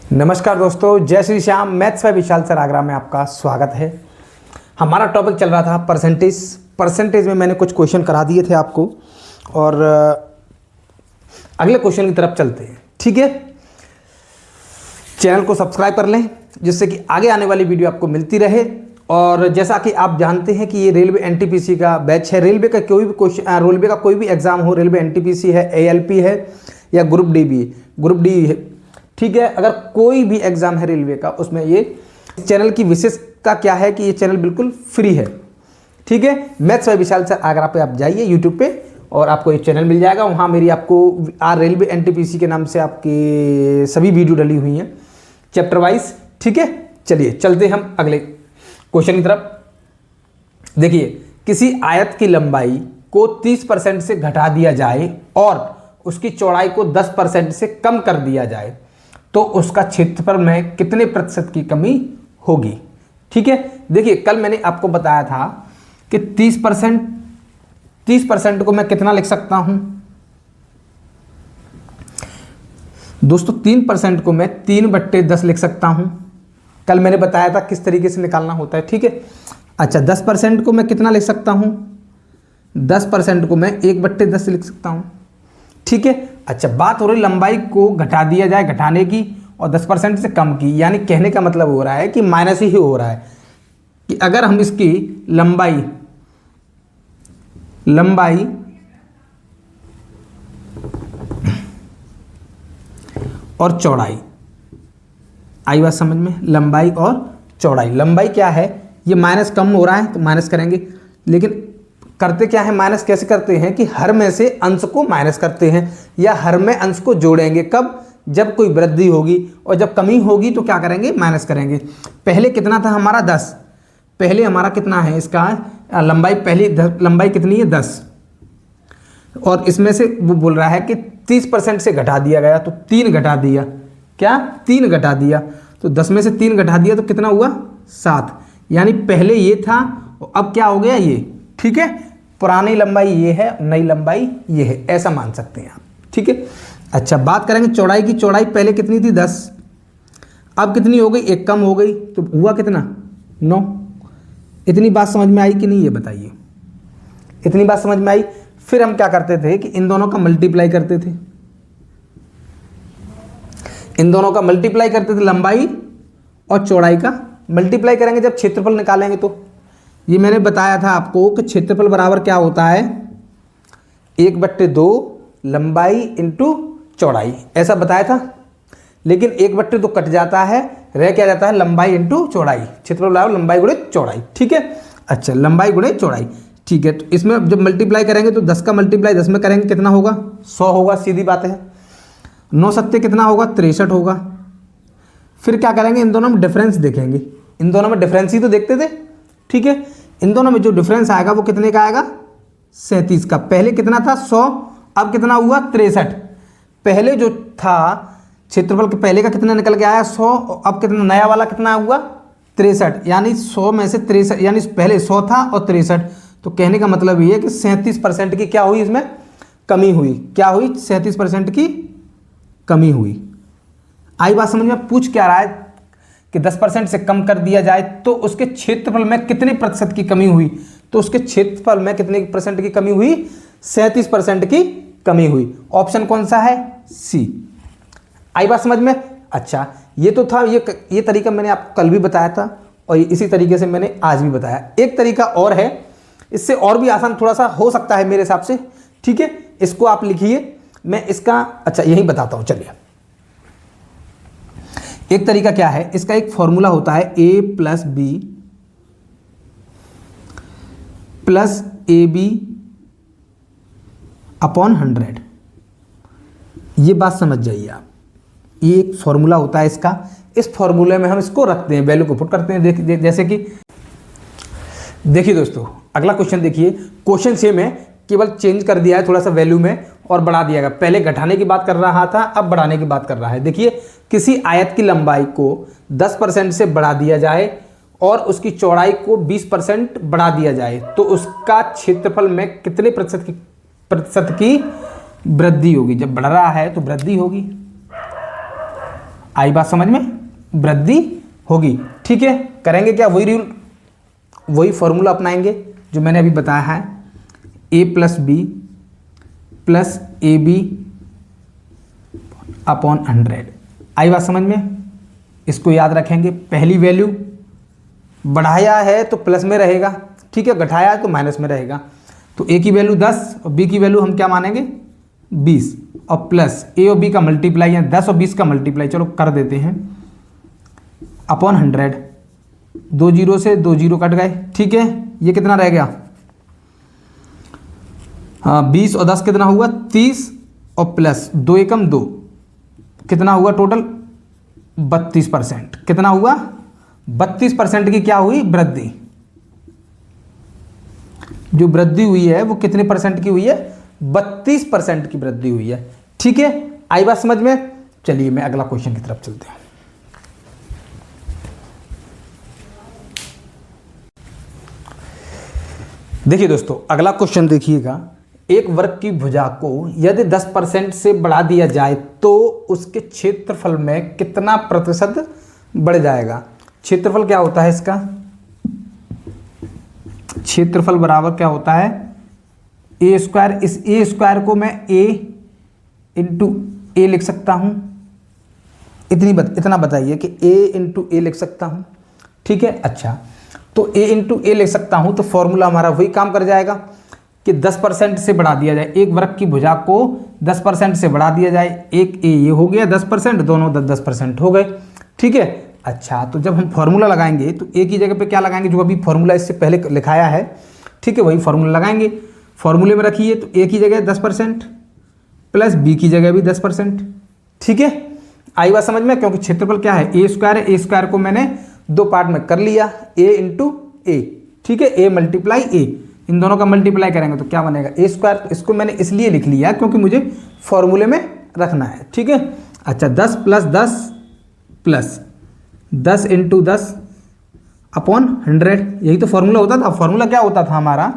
नमस्कार दोस्तों, जय Shri Shyam. Maths by Vishal sir Agra में आपका स्वागत है। हमारा टॉपिक चल रहा था परसेंटेज में मैंने कुछ क्वेश्चन करा दिए थे आपको और अगले क्वेश्चन की तरफ चलते हैं। ठीक है, चैनल को सब्सक्राइब कर लें जिससे कि आगे आने वाली वीडियो आपको मिलती रहे। और जैसा कि आप जानते हैं कि ये रेलवे एनटीपीसी का बैच है। रेलवे का कोई भी क्वेश्चन, रेलवे का कोई भी एग्जाम हो, रेलवे एनटीपीसी है, एएलपी है या ग्रुप डी है, ठीक है। अगर कोई भी एग्जाम है रेलवे का, उसमें ये चैनल की विशेषता क्या है कि ये चैनल बिल्कुल फ्री है। ठीक है, maths by Vishal sir Agra पे आप जाइए यूट्यूब पे और आपको ये चैनल मिल जाएगा। वहाँ मेरी आपको रेलवे एनटीपीसी के नाम से आपकी सभी वीडियो डली हुई हैं चैप्टर वाइज। ठीक है, चलिए चलते हम अगले क्वेश्चन की तरफ। देखिए, किसी आयत की लंबाई को 30% से घटा दिया जाए और उसकी चौड़ाई को 10% से कम कर दिया जाए तो उसका क्षेत्रफल में कितने प्रतिशत की कमी होगी। ठीक है, देखिए कल मैंने आपको बताया था कि 30% को मैं कितना लिख सकता हूं दोस्तों। 3% को मैं 3/10 लिख सकता हूं। कल मैंने बताया था किस तरीके से निकालना होता है। ठीक है, अच्छा 10% को मैं कितना लिख सकता हूं? 10% को मैं 1/10 लिख सकता हूं। ठीक है, अच्छा बात हो रही लंबाई को घटा दिया जाए, घटाने की, और 10% से कम की, यानी कहने का मतलब हो रहा है कि माइनस ही हो रहा है कि अगर हम इसकी लंबाई और चौड़ाई, आई बात समझ में? लंबाई और चौड़ाई, लंबाई क्या है, ये माइनस कम हो रहा है तो माइनस करेंगे, लेकिन करते क्या है, माइनस कैसे करते हैं कि हर में से अंश को माइनस करते हैं या हर में अंश को जोड़ेंगे। कब? जब कोई वृद्धि होगी, और जब कमी होगी तो क्या करेंगे, माइनस करेंगे। पहले कितना था हमारा 10, पहले हमारा कितना है इसका लंबाई, पहली लंबाई कितनी है 10, और इसमें से वो बोल रहा है कि 30% से घटा दिया गया तो 3 घटा दिया, क्या 3 घटा दिया, तो 10 में से 3 घटा दिया तो कितना हुआ 7, यानी पहले ये था अब क्या हो गया ये। ठीक है, पुरानी लंबाई ये है, नई लंबाई ये है, ऐसा मान सकते हैं आप। ठीक है, अच्छा बात करेंगे चौड़ाई की। चौड़ाई पहले कितनी थी 10, अब कितनी हो गई, 1 कम हो गई तो हुआ कितना 9। इतनी बात समझ में आई कि नहीं, ये बताइए, इतनी बात समझ में आई। फिर हम क्या करते थे कि इन दोनों का मल्टीप्लाई करते थे, इन दोनों का मल्टीप्लाई करते थे, लंबाई और चौड़ाई का मल्टीप्लाई करेंगे जब क्षेत्रफल निकालेंगे। तो ये मैंने बताया था आपको कि क्षेत्रफल बराबर क्या होता है, 1/2 लंबाई इंटू चौड़ाई, ऐसा बताया था। लेकिन 1/2 कट जाता है, रह क्या जाता है, लंबाई इंटू चौड़ाई। क्षेत्रफल बराबर लंबाई गुणे चौड़ाई। ठीक है, अच्छा लंबाई गुणे चौड़ाई। ठीक है, तो इसमें जब मल्टीप्लाई करेंगे तो 10 का मल्टीप्लाई 10 में करेंगे कितना होगा, 100 होगा, सीधी बात है। 9 सत्ते कितना होगा, 63 होगा। फिर क्या करेंगे, इन दोनों में डिफरेंस देखेंगे, इन दोनों में डिफरेंस ही तो देखते थे। ठीक है, इन दोनों में जो डिफरेंस आएगा वो कितने का आएगा, 37 का। पहले कितना था 100, अब कितना हुआ 63। पहले जो था क्षेत्रफल के पहले का कितना निकल के आया 100, अब कितना नया वाला कितना हुआ 63, यानी 100 में से 63, यानी पहले 100 था और 63। तो कहने का मतलब ये है कि 37% की क्या हुई, इसमें कमी हुई। क्या हुई, 37% की कमी हुई। आई बात समझ में? पूछ क्या रहा है कि 10% से कम कर दिया जाए तो उसके क्षेत्रफल में कितने प्रतिशत की कमी हुई, तो उसके क्षेत्रफल में कितने % की कमी हुई, 37% की कमी हुई। ऑप्शन कौन सा है, सी। आई बात समझ में? अच्छा ये तो था, ये तरीका मैंने आपको कल भी बताया था और इसी तरीके से मैंने आज भी बताया। एक तरीका और है, इससे और भी आसान थोड़ा सा हो सकता है मेरे हिसाब से। ठीक है, इसको आप लिखिए, मैं इसका अच्छा यही बताता हूं। चलिए, एक तरीका क्या है, इसका एक फॉर्मूला होता है a + b + ab अपॉन 100। ये बात समझ जाइए आप, ये एक फॉर्मूला होता है इसका। इस फॉर्मूले में हम इसको रखते हैं, वैल्यू को पुट करते हैं। जैसे कि देखिए दोस्तों, अगला क्वेश्चन देखिए, क्वेश्चन सेम है, केवल चेंज कर दिया है थोड़ा सा वैल्यू में और बढ़ा दिया गया। पहले घटाने की बात कर रहा था, अब बढ़ाने की बात कर रहा है। देखिए, किसी आयत की लंबाई को 10% से बढ़ा दिया जाए और उसकी चौड़ाई को 20% बढ़ा दिया जाए तो उसका क्षेत्रफल में कितने प्रतिशत की वृद्धि होगी। जब बढ़ रहा है तो वृद्धि होगी। आई बात समझ में, वृद्धि होगी। ठीक है, करेंगे क्या, वही रूल, वही फॉर्मूला अपनाएंगे जो मैंने अभी बताया है, a plus B plus A B upon 100। आई बात समझ में, इसको याद रखेंगे। पहली वैल्यू बढ़ाया है तो प्लस में रहेगा, ठीक है, घटाया है तो माइनस में रहेगा। तो a की वैल्यू 10 और b की वैल्यू हम क्या मानेंगे 20, और प्लस a और b का मल्टीप्लाई है 10 और 20 का मल्टीप्लाई, चलो कर देते हैं, अपॉन 100। 2 जीरो से 2 जीरो कट गए, ठीक है, ये कितना रह गया, हाँ 20 और 10 कितना हुआ 30, और प्लस 2 एकम 2, कितना हुआ टोटल 32%। कितना हुआ 32% की क्या हुई वृद्धि। जो वृद्धि हुई है वो कितने परसेंट की हुई है, 32% की वृद्धि हुई है। ठीक है, आई बात समझ में। चलिए मैं अगला क्वेश्चन की तरफ चलते हैं। देखिए दोस्तों, अगला क्वेश्चन देखिएगा, एक वर्ग की भुजा को यदि 10% से बढ़ा दिया जाए तो उसके क्षेत्रफल में कितना प्रतिशत बढ़ जाएगा। क्षेत्रफल क्या होता है इसका, क्षेत्रफल बराबर क्या होता है ए स्क्वायर। इस ए स्क्वायर को मैं ए इंटू ए लिख सकता हूं, इतना बताइए कि ए इंटू ए लिख सकता हूं, ठीक है। अच्छा, तो ए इंटू ए लिख सकता हूं तो फॉर्मूला हमारा वही काम कर जाएगा कि 10% से बढ़ा दिया जाए, एक वर्ग की भुजा को 10% से बढ़ा दिया जाए, एक ए ये हो गया 10%, दोनों 10% हो गए, ठीक है। अच्छा, तो जब हम फॉर्मूला लगाएंगे तो ए की जगह पे क्या लगाएंगे, जो अभी फॉर्मूला इससे पहले लिखाया है, ठीक है, वही फॉर्मूला लगाएंगे। फॉर्मूले में रखिए तो ए की जगह 10% प्लस बी की जगह भी 10%, ठीक है। आई बात समझ में, क्योंकि क्षेत्रफल क्या है ए स्क्वायर है, ए स्क्वायर को मैंने दो पार्ट में कर लिया, ए इंटू ए, ठीक है, ए मल्टीप्लाई ए, इन दोनों का मल्टीप्लाई करेंगे तो क्या बनेगा ए स्क्वायर। इसको मैंने इसलिए लिख लिया क्योंकि मुझे फॉर्मूले में रखना है, ठीक है। अच्छा, 10 प्लस 10 प्लस 10 इंटू 10 अपॉन 100, यही तो फॉर्मूला होता था। फॉर्मूला क्या होता था हमारा,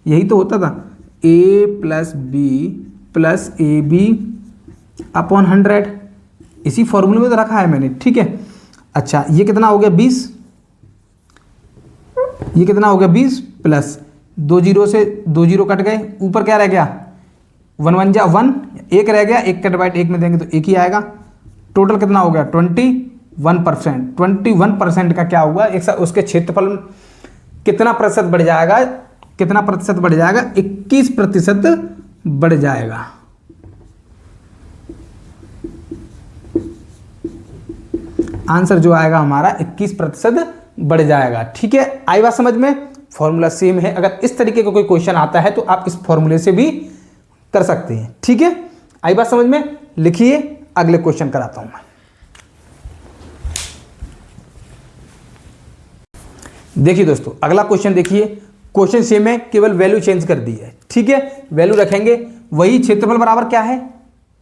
यही तो होता था, A plus B plus A B upon 100, इसी फॉर्मूले में तो रखा है मैंने, ठीक है। अच्छा, ये कितना हो गया 20, ये कितना हो गया 20 प्लस 2 जीरो से 2 जीरो कट गए, ऊपर क्या रह गया 1 1 जा 1, एक रह गया, एक का डिवाइड एक में देंगे तो एक ही आएगा। टोटल कितना हो गया 21%। 21% का क्या हुआ, एक साथ उसके क्षेत्रफल में कितना प्रतिशत बढ़ जाएगा, कितना प्रतिशत बढ़ जाएगा, 21% बढ़ जाएगा। आंसर जो आएगा हमारा 21% बढ़ जाएगा, ठीक है। आई बात समझ में, फॉर्मूला सेम है। अगर इस तरीके का कोई क्वेश्चन आता है तो आप इस फॉर्मूले से भी कर सकते हैं, ठीक है। आई बात समझ में, लिखिए, अगले क्वेश्चन कराता हूं मैं। देखिए दोस्तों, अगला क्वेश्चन देखिए, क्वेश्चन सेम है, केवल वैल्यू चेंज कर दी है, ठीक है। वैल्यू रखेंगे वही, क्षेत्रफल बराबर क्या है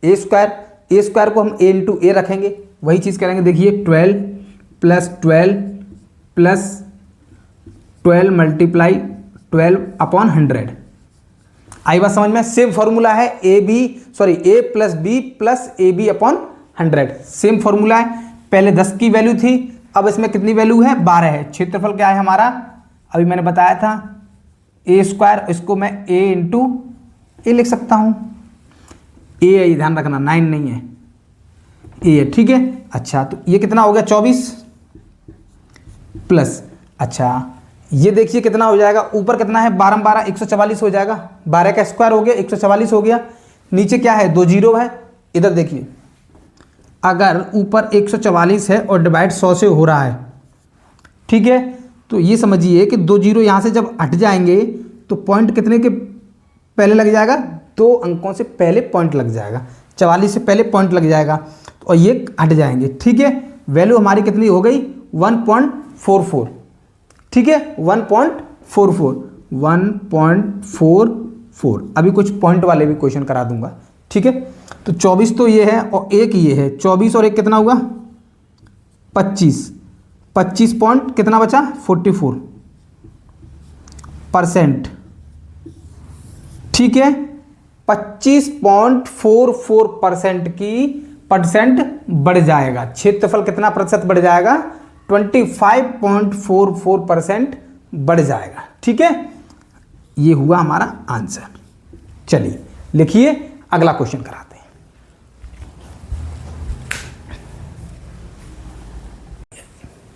ए स्क्वायर, ए स्क्वायर को हम ए इंटू ए रखेंगे, वही चीज करेंगे। देखिए 12 प्लस 12 प्लस 12 मल्टीप्लाई 12 अपॉन 100। आई बात समझ में, सेम फॉर्मूला है, A plus B plus A B upon 100, same formula है। पहले 10 की वैल्यू थी, अब इसमें कितनी वैल्यू है 12 है। क्षेत्रफल क्या है हमारा, अभी मैंने बताया था ए स्क्वायर, इसको मैं ए इंटू ए लिख सकता हूं, ए ध्यान रखना 9 नहीं है, ए, ठीक है। अच्छा, तो ये कितना हो गया 24 प्लस, अच्छा ये देखिए कितना हो जाएगा, ऊपर कितना है 12 12 144 हो जाएगा, 12 का स्क्वायर हो गया 144 हो गया, नीचे क्या है 2 जीरो है। इधर देखिए, अगर ऊपर 144 है और डिवाइड 100 से हो रहा है, ठीक है, तो ये समझिए कि 2 जीरो यहाँ से जब हट जाएंगे तो पॉइंट कितने के पहले लग जाएगा, 2 अंकों से पहले पॉइंट लग जाएगा, 44 से पहले पॉइंट लग जाएगा और ये हट जाएंगे, ठीक है। वैल्यू हमारी कितनी हो गई 1.44, ठीक है, 1.44। अभी कुछ पॉइंट वाले भी क्वेश्चन करा दूंगा, ठीक है। तो 24 तो ये है और एक ये है, 24 और एक कितना हुआ 25 पॉइंट कितना बचा 44%, ठीक है। 25.44% की बढ़ जाएगा। क्षेत्रफल कितना प्रतिशत बढ़ जाएगा? 25.44% बढ़ जाएगा। ठीक है, ये हुआ हमारा आंसर। चलिए लिखिए, अगला क्वेश्चन कराते हैं।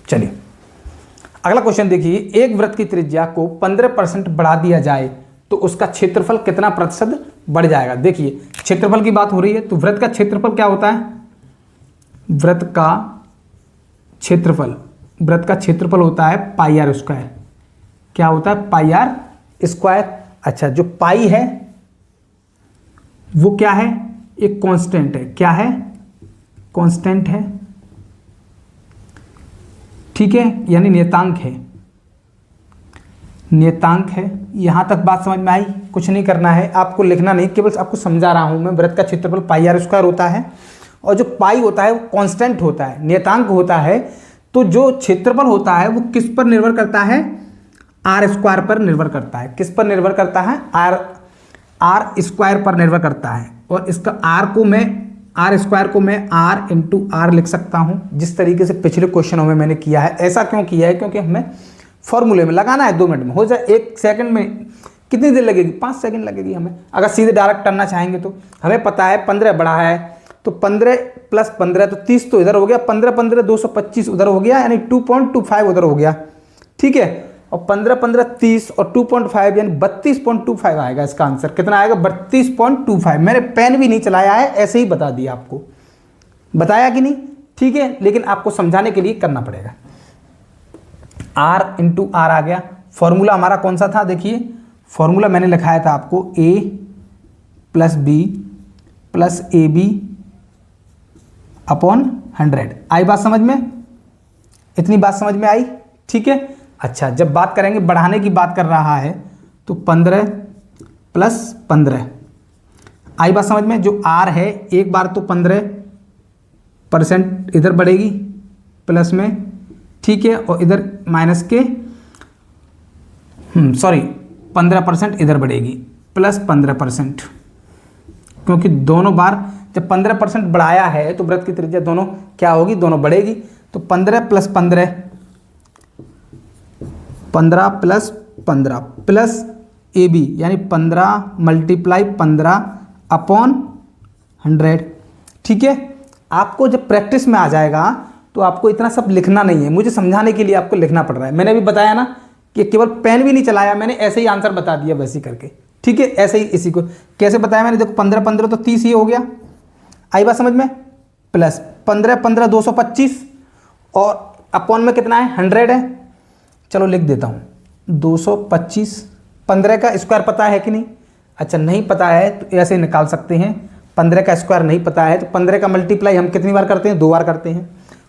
चलिए अगला क्वेश्चन देखिए, एक वृत्त की त्रिज्या को 15% बढ़ा दिया जाए तो उसका क्षेत्रफल कितना प्रतिशत बढ़ जाएगा? देखिए क्षेत्रफल की बात हो रही है, तो वृत्त का क्षेत्रफल क्या होता है? वृत्त का क्षेत्रफल होता है पाई आर स्क्वायर। क्या होता है? पाई आर स्क्वायर। अच्छा, जो पाई है वो क्या है? एक कांस्टेंट है। क्या है? कांस्टेंट है। ठीक है, यानी नियतांक है। यहां तक बात समझ में आई? कुछ नहीं करना है, आपको लिखना नहीं, केवल आपको समझा रहा हूं मैं। वृत्त का क्षेत्रफल पाई आर स्क्वायर होता है, और जो पाई होता है वो कांस्टेंट होता है, नियतांक होता है। तो जो क्षेत्रफल होता है वो किस पर निर्भर करता है? आर स्क्वायर पर निर्भर करता है। किस पर निर्भर करता है? आर स्क्वायर पर निर्भर करता है। और इसका आर स्क्वायर को मैं आर इंटू आर लिख सकता हूं, जिस तरीके से पिछले क्वेश्चनों में मैंने किया है। ऐसा क्यों किया है? क्योंकि हमें फॉर्मूले में लगाना है, 2 मिनट में हो जाए। 1 सेकंड में कितनी देर लगेगी? 5 सेकंड लगेगी हमें, अगर सीधे डायरेक्ट करना चाहेंगे तो। हमें पता है 15 बड़ा है, तो 15 + 15 तो 30 तो इधर हो गया, 15 15 225 उधर हो गया, यानी 2.25 उधर हो गया। ठीक है, और 15 15 30 और 2.5 यानी 32.25 आएगा। इसका आंसर कितना आएगा? 32.25। मैंने पेन भी नहीं चलाया है, ऐसे ही बता दिया आपको। बताया कि नहीं? ठीक है, लेकिन आपको समझाने के लिए करना पड़ेगा। R इंटू आर आ गया। फॉर्मूला हमारा कौन सा था? देखिए फॉर्मूला मैंने लिखाया था आपको, A + B + AB अपॉन 100। आई बात समझ में? इतनी बात समझ में आई? ठीक है। अच्छा, जब बात करेंगे, बढ़ाने की बात कर रहा है, तो 15 + 15। आई बात समझ में? जो R है, एक बार तो 15% इधर बढ़ेगी प्लस में, ठीक है, और इधर माइनस के 15% इधर बढ़ेगी प्लस 15%, क्योंकि दोनों बार जब 15% बढ़ाया है तो वृत्त की त्रिज्या दोनों क्या होगी? दोनों बढ़ेगी। तो 15 + 15 + 15 प्लस AB, यानी 15 × 15 अपॉन 100। ठीक है, आपको जब प्रैक्टिस में आ जाएगा तो आपको इतना सब लिखना नहीं है, मुझे समझाने के लिए आपको लिखना पड़ रहा है। मैंने अभी बताया ना कि केवल पेन भी नहीं चलाया, मैंने ऐसे ही आंसर बता दिया वैसे करके। ठीक है, ऐसे ही इसी को कैसे बताया मैंने? देखो 15 15 तो 30 ही हो गया। आई बात समझ में? प्लस 15 15 225 और अपॉन में कितना है? 100 है। चलो लिख देता हूँ 225। 15 का स्क्वायर पता है कि नहीं? अच्छा, नहीं पता है तो ऐसे निकाल सकते हैं। 15 का स्क्वायर नहीं पता है तो 15 का मल्टीप्लाई हम कितनी बार करते हैं? 2 बार करते हैं।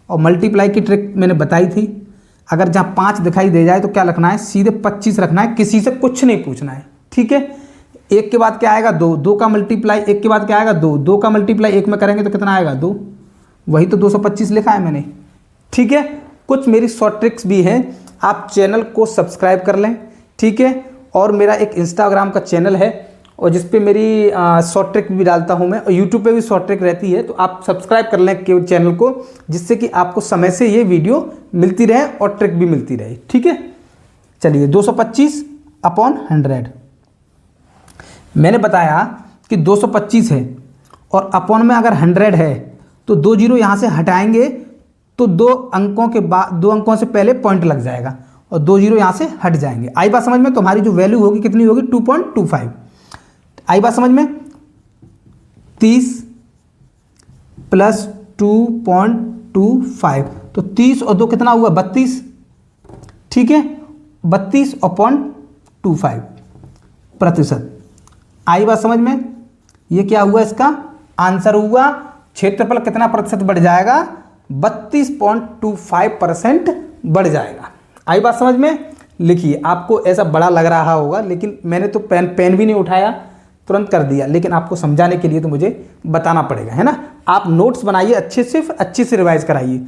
और मल्टीप्लाई की ट्रिक मैंने बताई थी, अगर जहाँ 5 दिखाई दे जाए तो क्या रखना है? सीधे 25 रखना है, किसी से कुछ नहीं पूछना है। ठीक है, 1 के बाद क्या आएगा? 2, 2 का मल्टीप्लाई 1 के बाद क्या आएगा? 2, 2 का मल्टीप्लाई 1 में करेंगे तो कितना आएगा? 2। वही तो 225 लिखा है मैंने। ठीक है, कुछ मेरी शॉर्ट ट्रिक्स भी हैं, आप चैनल को सब्सक्राइब कर लें। ठीक है, और मेरा एक इंस्टाग्राम का चैनल है और जिस पे मेरी शॉर्ट ट्रिक भी डालता हूं मैं, और यूट्यूब पे भी शॉर्ट ट्रिक रहती है, तो आप सब्सक्राइब कर लें चैनल को, जिससे कि आपको समय से ये वीडियो मिलती रहे और ट्रिक भी मिलती रहे। ठीक है, चलिए 225 अपॉन 100 मैंने बताया कि 225 है और अपॉन में अगर 100 है तो 2 जीरो यहाँ से हटाएंगे तो 2 अंकों से पहले पॉइंट लग जाएगा और 2 जीरो यहाँ से हट जाएंगे। आई बात समझ में? तुम्हारी जो वैल्यू होगी कितनी होगी? 2.25। आई बात समझ में? 30 + 2.25, तो 30 और 2 कितना हुआ? 32। ठीक है, 32/25 प्रतिशत। आई बात समझ में? ये क्या हुआ? इसका आंसर हुआ क्षेत्रफल कितना प्रतिशत बढ़ जाएगा? 32.25% बढ़ जाएगा। आई बात समझ में? लिखिए, आपको ऐसा बड़ा लग रहा होगा, लेकिन मैंने तो पेन भी नहीं उठाया, तुरंत कर दिया, लेकिन आपको समझाने के लिए तो मुझे बताना पड़ेगा, है ना। आप नोट्स बनाइए, अच्छे से रिवाइज कराइए,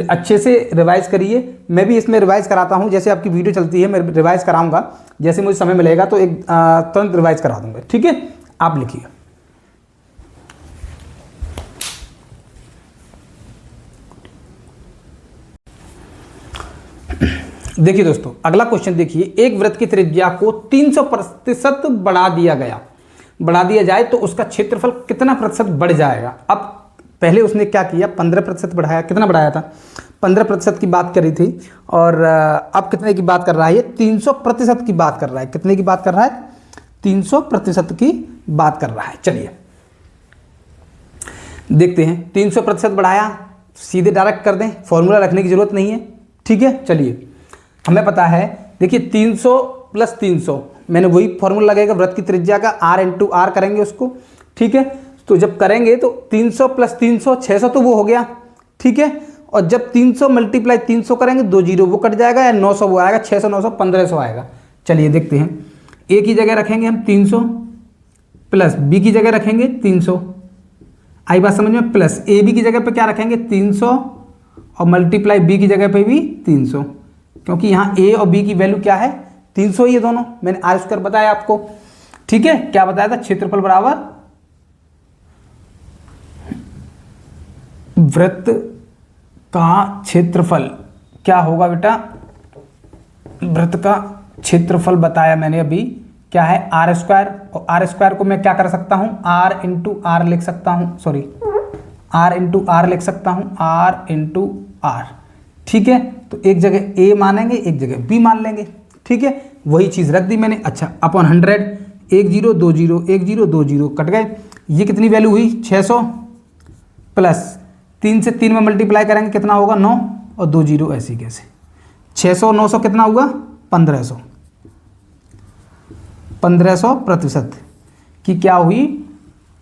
अच्छे से रिवाइज करिए। मैं भी इसमें रिवाइज कराता हूँ, जैसे आपकी वीडियो चलती है मैं रिवाइज कराऊंगा, जैसे मुझे समय मिलेगा तो एक तुरंत रिवाइज करा दूंगा। ठीक है, आप लिखिए। देखिए दोस्तों, अगला क्वेश्चन देखिए, एक वृत्त की त्रिज्या को 300% बढ़ा दिया जाए तो उसका क्षेत्रफल कितना प्रतिशत बढ़ जाएगा। अब पहले उसने क्या किया, 15% बढ़ाया। कितना बढ़ाया था, 15% की बात करी थी, और अब कितने की बात कर रहा है, ये 300% की बात कर रहा है। कितने की बात कर रहा है, 300% की बात कर रहा है। चलिए देखते हैं, 300% बढ़ाया, सीधे डायरेक्ट कर दें, फॉर्मूला रखने की जरूरत नहीं है। ठीक है, चलिए हमें पता है, देखिए 300 + 300, मैंने वही फॉर्मूला लगेगा वृत्त की त्रिज्या का, r × r करेंगे उसको। ठीक है, तो जब करेंगे तो 300 + 300 600 तो वो हो गया। ठीक है, और जब 300 × 300 करेंगे, 2 जीरो वो कट जाएगा, या 900 वो आएगा, 600 900 1500 आएगा। चलिए देखते हैं, a की जगह रखेंगे हम 300, प्लस b की जगह रखेंगे 300, आई बात समझ में, प्लस ab की जगह पे क्या रखेंगे 300, और मल्टीप्लाई b की जगह पे भी 300, क्योंकि यहाँ a और b की वैल्यू क्या है, 300 ही है दोनों। मैंने r² बताया आपको। ठीक है, क्या बताया था, क्षेत्रफल बराबर वृत्त का क्षेत्रफल। क्या होगा बेटा, वृत्त का क्षेत्रफल बताया मैंने अभी, क्या है r², और r² को मैं क्या कर सकता हूं, r × r लिख सकता हूं, सॉरी r × r लिख सकता हूं, r × r। ठीक है, तो एक जगह a मानेंगे, एक जगह b मान लेंगे। ठीक है, वही चीज रख दी मैंने। अच्छा, अपॉन 100, 1 0 2 0 1 0 2 0 कट गए। ये कितनी वैल्यू हुई, 600, प्लस 3 से 3 में मल्टीप्लाई करेंगे कितना होगा, 9, और 2 0 ऐसे कैसे, 600 900 कितना हुआ, 1500। 1500% की क्या हुई,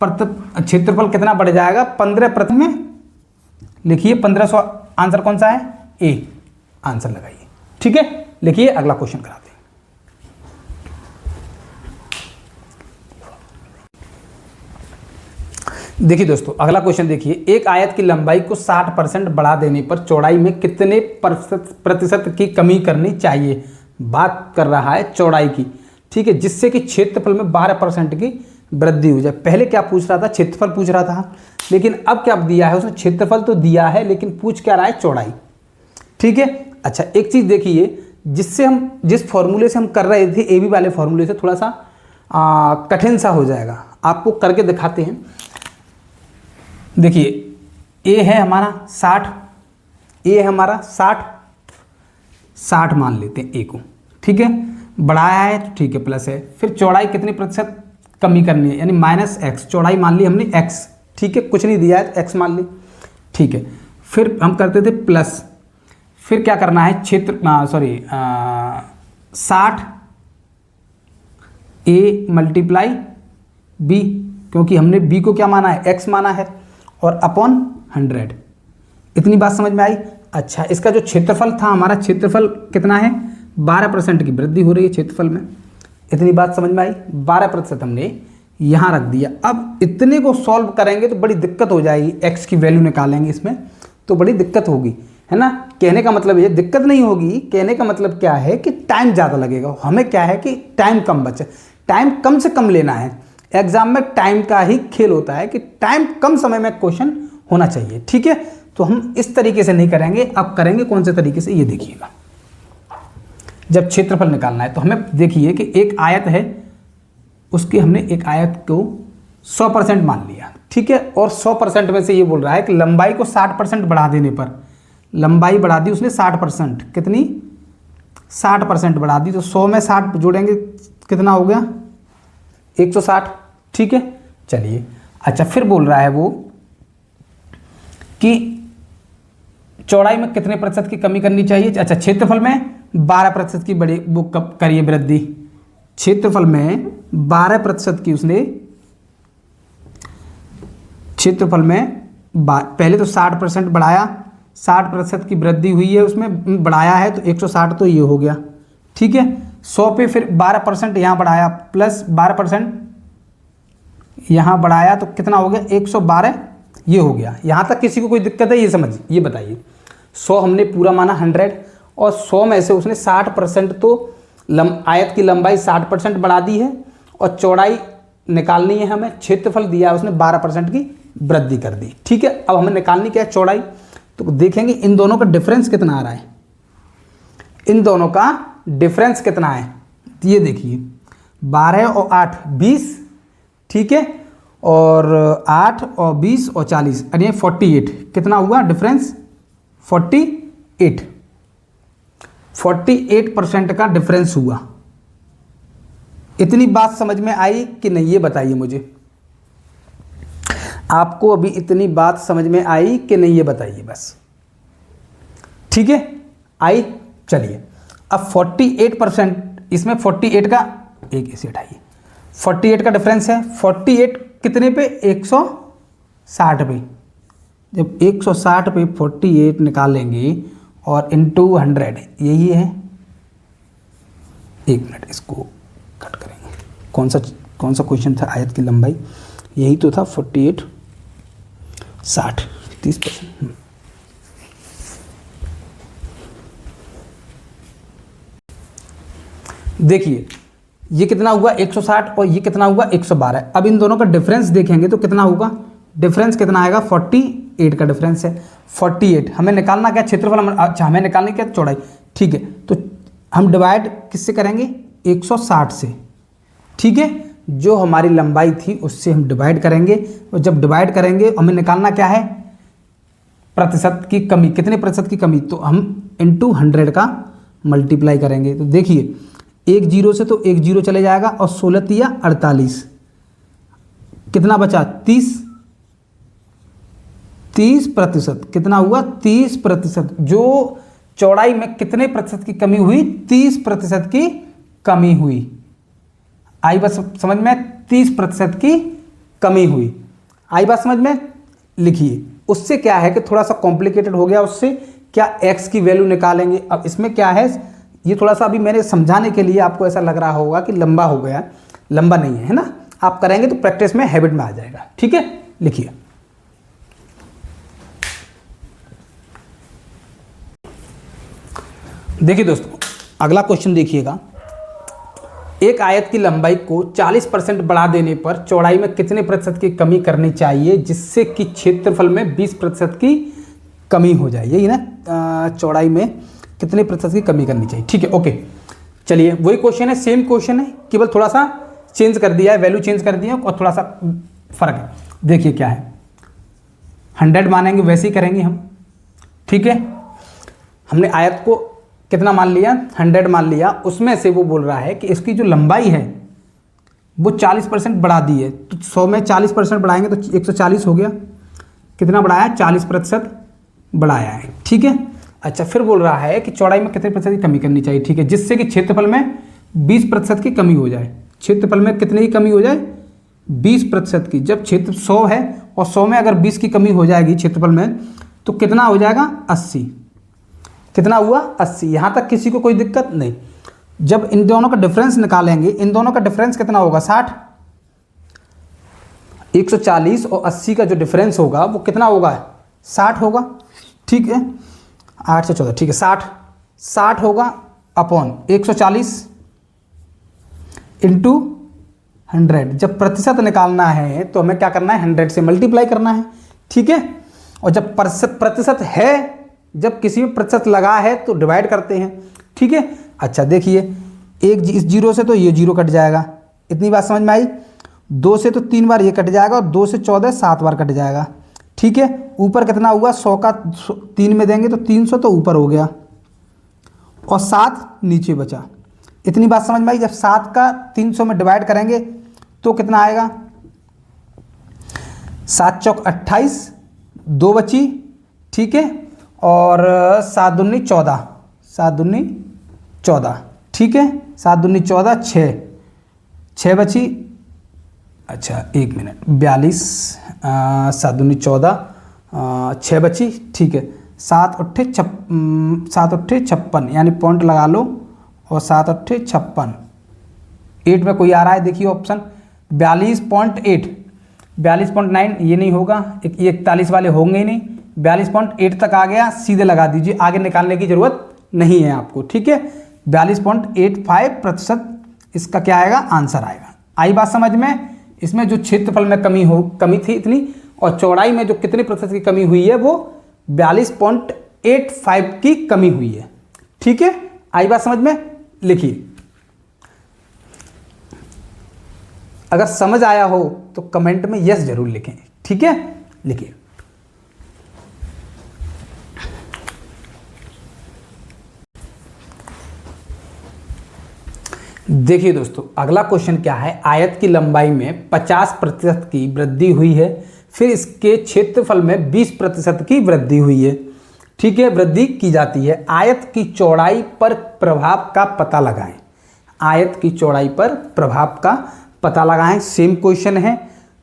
क्षेत्रफल कितना बढ़ जाएगा, 15% में लिखिए 1500। आंसर कौन सा है, ए, आंसर लगाइए। ठीक है, लिखिए, अगला क्वेश्चन कराते हैं। देखिए दोस्तों, अगला क्वेश्चन देखिए, एक आयत की लंबाई को 60% बढ़ा देने पर चौड़ाई में कितने प्रतिशत की कमी करनी चाहिए। बात कर रहा है चौड़ाई की। ठीक है, जिससे कि क्षेत्रफल में 12% की वृद्धि हो जाए। पहले क्या पूछ रहा था, क्षेत्रफल पूछ रहा था, लेकिन अब क्या दिया है उसने, क्षेत्रफल तो दिया है, लेकिन पूछ क्या रहा है, चौड़ाई। ठीक है, अच्छा एक चीज देखिए, जिससे हम जिस फॉर्मूले से हम कर रहे थे, ए बी वाले फॉर्मूले से थोड़ा सा कठिन सा हो जाएगा, आपको करके दिखाते हैं। देखिए, ए है हमारा 60, ए है हमारा 60 मान लेते हैं ए को। ठीक है, बढ़ाया है तो ठीक है, प्लस है, फिर चौड़ाई कितनी प्रतिशत कमी करनी है, यानी -x, चौड़ाई मान ली हमने x। ठीक है, कुछ नहीं दिया है तो x मान ली। ठीक है, फिर हम करते थे प्लस, फिर क्या करना है, 60 a × b, क्योंकि हमने b को क्या माना है, x माना है, और अपॉन 100। इतनी बात समझ में आई। अच्छा, इसका जो क्षेत्रफल था, हमारा क्षेत्रफल कितना है, 12% की वृद्धि हो रही है क्षेत्रफल में। इतनी बात समझ में आई, 12% हमने यहाँ रख दिया। अब इतने को सॉल्व करेंगे तो बड़ी दिक्कत हो जाएगी, x की वैल्यू निकालेंगे इसमें तो बड़ी दिक्कत होगी, है ना। कहने का मतलब ये दिक्कत नहीं होगी, कहने का मतलब क्या है कि टाइम ज़्यादा लगेगा। हमें क्या है कि टाइम कम बचे, टाइम कम से कम लेना है। एग्जाम में टाइम का ही खेल होता है कि टाइम कम समय में क्वेश्चन होना चाहिए। ठीक है, तो हम इस तरीके से नहीं करेंगे, अब करेंगे कौन से तरीके से, ये देखिएगा। जब क्षेत्रफल निकालना है तो हमें देखिए कि एक आयत है, उसके हमने एक आयत को 100% मान लिया। ठीक है, और 100% में से ये बोल रहा है कि लंबाई को 60% बढ़ा देने पर, लंबाई बढ़ा दी उसने 60%, कितनी 60% बढ़ा दी, तो 100 में 60 जोड़ेंगे कितना हो गया, 160। ठीक है, चलिए। अच्छा, फिर बोल रहा है वो कि चौड़ाई में कितने प्रतिशत की कमी करनी चाहिए। अच्छा, क्षेत्रफल में 12% की बड़ी वो करिए वृद्धि, क्षेत्रफल में 12% की उसने, क्षेत्रफल में पहले तो 60% बढ़ाया, 60% की वृद्धि हुई है उसमें, बढ़ाया है तो 160 तो ये हो गया। ठीक है, 100 पे फिर 12% यहाँ बढ़ाया, प्लस 12% यहाँ बढ़ाया तो कितना हो गया, 112 ये हो गया। यहाँ तक किसी को कोई दिक्कत है, ये समझ, ये बताइए। 100 हमने पूरा माना 100, और 100 में से उसने 60% तो आयत की लंबाई 60% बढ़ा दी है, और चौड़ाई निकालनी है हमें, क्षेत्रफल दिया है उसने 12% की वृद्धि कर दी। ठीक है, अब हमें निकालनी क्या है, चौड़ाई। तो देखेंगे इन दोनों का डिफरेंस कितना आ रहा है। इन दोनों का डिफरेंस कितना है, ये देखिए 12 और 8 20, ठीक है, और 8 और 20 और 40 यानी 48, कितना हुआ डिफरेंस 48, 48% का डिफरेंस हुआ। इतनी बात समझ में आई कि नहीं, ये बताइए मुझे, आपको अभी इतनी बात समझ में आई कि नहीं, ये बताइए बस, ठीक है आई। चलिए अब 48%, इसमें 48 का एक ऐसे हटाइए, 48 का डिफरेंस है, 48 कितने पे 160 पे, जब 160 पे 48 निकालेंगे और इंटू 100 यही है, एक मिनट इसको कट करेंगे, कौन सा क्वेश्चन था, आयत की लंबाई यही तो था 48 60 30%। देखिए ये कितना हुआ 160 और ये कितना हुआ 112। अब इन दोनों का डिफरेंस देखेंगे तो कितना होगा, डिफरेंस कितना आएगा 48 का डिफरेंस है। 48 हमें निकालना क्या, क्षेत्रफल, अच्छा हमें निकालनी क्या चौड़ाई, ठीक है, तो हम डिवाइड किससे करेंगे 160 से, ठीक है, जो हमारी लंबाई थी उससे हम डिवाइड करेंगे, और जब डिवाइड करेंगे हमें निकालना क्या है प्रतिशत की कमी, कितने प्रतिशत की कमी, तो हम इंटू 100 का मल्टीप्लाई करेंगे। तो देखिए एक जीरो से तो एक जीरो चले जाएगा और 16 तिया 48, कितना बचा 30%, कितना हुआ 30%, जो चौड़ाई में कितने प्रतिशत की कमी हुई 30% की कमी हुई। आई बात समझ में, 30% की कमी हुई, आई बात समझ में। लिखिए उससे क्या है कि थोड़ा सा कॉम्प्लिकेटेड हो गया, उससे क्या x की वैल्यू निकालेंगे। अब इसमें क्या है, ये थोड़ा सा अभी मैंने समझाने के लिए आपको ऐसा लग रहा होगा कि लंबा हो गया, लंबा नहीं है ना, आप करेंगे तो प्रैक्टिस में हैबिट में आ जाएगा, ठीक है। लिखिए देखिए दोस्तों अगला क्वेश्चन देखिएगा, एक आयत की लंबाई को 40% बढ़ा देने पर चौड़ाई में कितने प्रतिशत की कमी करनी चाहिए जिससे कि क्षेत्रफल में 20% की कमी हो जाए, यही ना, चौड़ाई में कितने प्रतिशत की कमी करनी चाहिए, ठीक है ओके। चलिए वही क्वेश्चन है, सेम क्वेश्चन है, केवल थोड़ा सा चेंज कर दिया है, वैल्यू चेंज कर दिया और थोड़ा सा फर्क है। देखिए क्या है, 100 मानेंगे वैसे ही करेंगे हम, ठीक है। हमने आयत को कितना मान लिया 100 मान लिया, उसमें से वो बोल रहा है कि इसकी जो लंबाई है वो 40% बढ़ा दी है, तो 100 में 40% बढ़ाएंगे तो 140 हो गया, कितना बढ़ाया 40% बढ़ाया है, ठीक है। अच्छा फिर बोल रहा है कि चौड़ाई में कितने प्रतिशत की कमी करनी चाहिए, ठीक है, जिससे कि क्षेत्रफल में 20% की कमी हो जाए, क्षेत्रफल में कितने की कमी हो जाए 20% की। जब क्षेत्र 100 है और 100 में अगर 20 की कमी हो जाएगी क्षेत्रफल में तो कितना हो जाएगा 80, कितना हुआ 80। यहाँ तक किसी को कोई दिक्कत नहीं। जब इन दोनों का डिफरेंस निकालेंगे, इन दोनों का डिफरेंस कितना होगा 60, 140 और 80 का जो डिफरेंस होगा वो कितना होगा 60 होगा, ठीक है, 8 से 14, ठीक है, 60 होगा अपॉन 140 इंटू 100। जब प्रतिशत निकालना है तो हमें क्या करना है 100 से मल्टीप्लाई करना है, ठीक है। और जब प्रतिशत है, जब किसी में प्रतिशत लगा है तो डिवाइड करते हैं, ठीक है। अच्छा देखिए एक इस जीरो से तो ये जीरो कट जाएगा, इतनी बात समझ में आई। 2 से तो 3 बार ये कट जाएगा और 2 से 14 7 बार कट जाएगा, ठीक है। ऊपर कितना हुआ 100 का 3 में देंगे तो 300 तो ऊपर हो गया और 7 नीचे बचा, इतनी बात समझ में आई। जब 7 का 300 में डिवाइड करेंगे तो कितना आएगा 7 चौक 28, 2 बची, ठीक है, और 7 दूनी 14, 7 दूनी 14, ठीक है, 7 दूनी 14, 6 बची, अच्छा एक मिनट 42, 7 दूनी 14, 6 बची, ठीक है, 7 अट्ठे 56 यानी पॉइंट लगा लो और 7 अट्ठे 56, 8 में कोई आ रहा है देखिए ऑप्शन 42.8, 42.9 ये नहीं होगा, ये 41 वाले होंगे ही नहीं, 42.8 तक आ गया, सीधे लगा दीजिए, आगे निकालने की जरूरत नहीं है आपको, ठीक है। 42.85% इसका क्या आएगा आंसर आएगा। आई बात समझ में। इसमें जो क्षेत्रफल में कमी थी इतनी और चौड़ाई में जो कितने प्रतिशत की कमी हुई है वो 42.85 की कमी हुई है, ठीक है। आई बात समझ में? लिखिए। अगर समझ आया हो तो कमेंट में यस जरूर लिखें, ठीक है? लिखिए। देखिए दोस्तों, अगला क्वेश्चन क्या है, आयत की लंबाई में 50% की वृद्धि हुई है, फिर इसके क्षेत्रफल में 20% की वृद्धि हुई है, ठीक है? वृद्धि की जाती है। आयत की चौड़ाई पर प्रभाव का पता लगाएं। आयत की चौड़ाई पर प्रभाव का पता लगाएं। सेम क्वेश्चन है,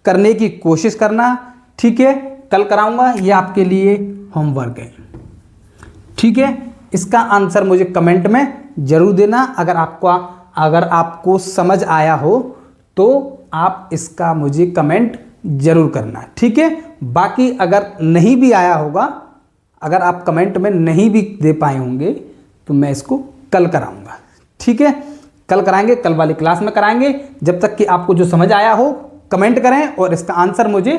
करने की कोशिश करना, ठीक है? कल कराऊंगा, ये आपके लिए होमवर्क है, ठीक है? इसका आंसर मुझे कमेंट में जरूर देना। अगर आपको समझ आया हो तो आप इसका मुझे कमेंट जरूर करना, ठीक है? बाकी अगर नहीं भी आया होगा, अगर आप कमेंट में नहीं भी दे पाए होंगे तो मैं इसको कल कराऊंगा, ठीक है? कल कराएंगे, कल वाली क्लास में कराएंगे। जब तक कि आपको जो समझ आया हो कमेंट करें और इसका आंसर मुझे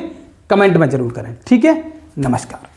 कमेंट में जरूर करें, ठीक है? नमस्कार।